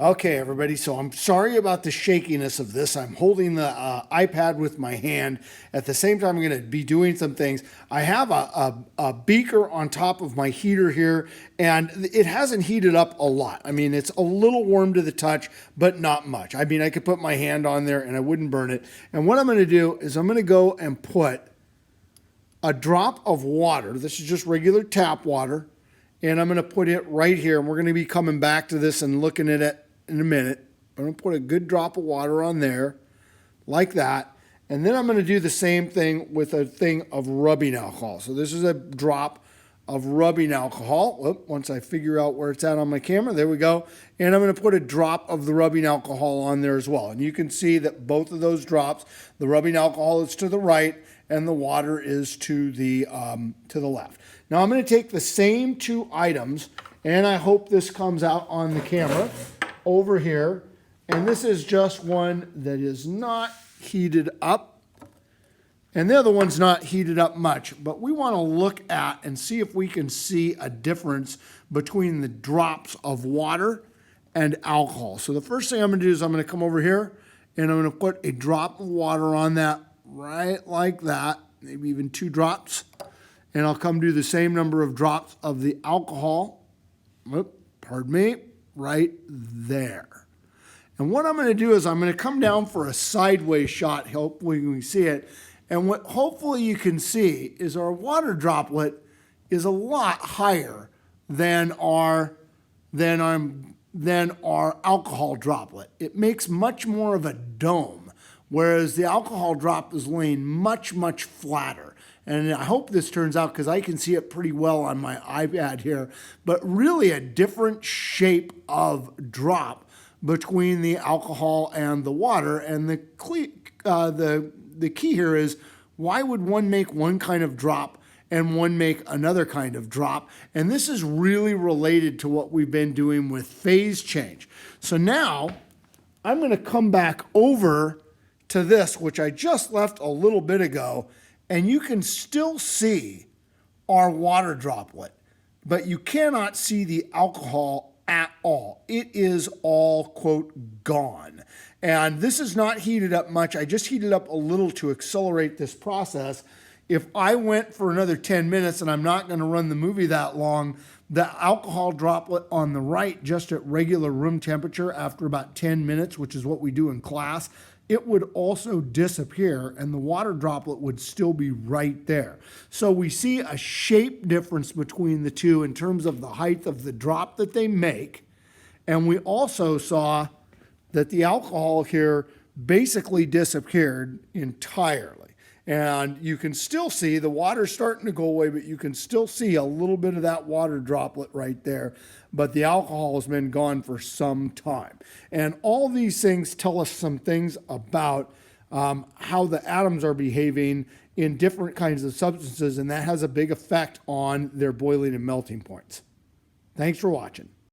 Okay, everybody. So I'm sorry about the shakiness of this. I'm holding the iPad with my hand. At the same time, I'm going to be doing some things. I have a beaker on top of my heater here, and it hasn't heated up a lot. I mean, it's a little warm to the touch, but not much. I mean, I could put my hand on there and I wouldn't burn it. And what I'm going to do is I'm going to go and put a drop of water. This is just regular tap water. And I'm going to put it right here. And we're going to be coming back to this and looking at it in a minute. I'm going to put a good drop of water on there like that. And then I'm going to do the same thing with a thing of rubbing alcohol. So this is a drop of rubbing alcohol. Whoop, once I figure out where it's at on my camera, there we go. And I'm going to put a drop of the rubbing alcohol on there as well. And you can see that both of those drops, the rubbing alcohol is to the right and the water is to the left. Now I'm going to take the same two items, and I hope this comes out on the camera over here. And this is just one that is not heated up. And the other one's not heated up much, but we want to look at and see if we can see a difference between the drops of water and alcohol. So the first thing I'm going to do is I'm going to come over here and I'm going to put a drop of water on that right like that, maybe even 2 drops. And I'll come do the same number of drops of the alcohol, pardon me, right there. And what I'm going to do is I'm going to come down for a sideways shot. Hopefully you can see it. And what hopefully you can see is our water droplet is a lot higher than our alcohol droplet. It makes much more of a dome, whereas the alcohol drop is laying much, much flatter. And I hope this turns out because I can see it pretty well on my iPad here, but really a different shape of drop between the alcohol and the water. And the key here is, why would one make one kind of drop and one make another kind of drop? And this is really related to what we've been doing with phase change. So now I'm going to come back over to this, which I just left a little bit ago, and you can still see our water droplet, but you cannot see the alcohol at all. It is all, quote, gone. And this is not heated up much. I just heated up a little to accelerate this process. If I went for another 10 minutes, and I'm not going to run the movie that long, the alcohol droplet on the right, just at regular room temperature after about 10 minutes, which is what we do in class, it would also disappear and the water droplet would still be right there. So we see a shape difference between the two in terms of the height of the drop that they make. And we also saw that the alcohol here basically disappeared entirely. And you can still see the water starting to go away, but you can still see a little bit of that water droplet right there. But the alcohol has been gone for some time. And all these things tell us some things about how the atoms are behaving in different kinds of substances, and that has a big effect on their boiling and melting points. Thanks for watching.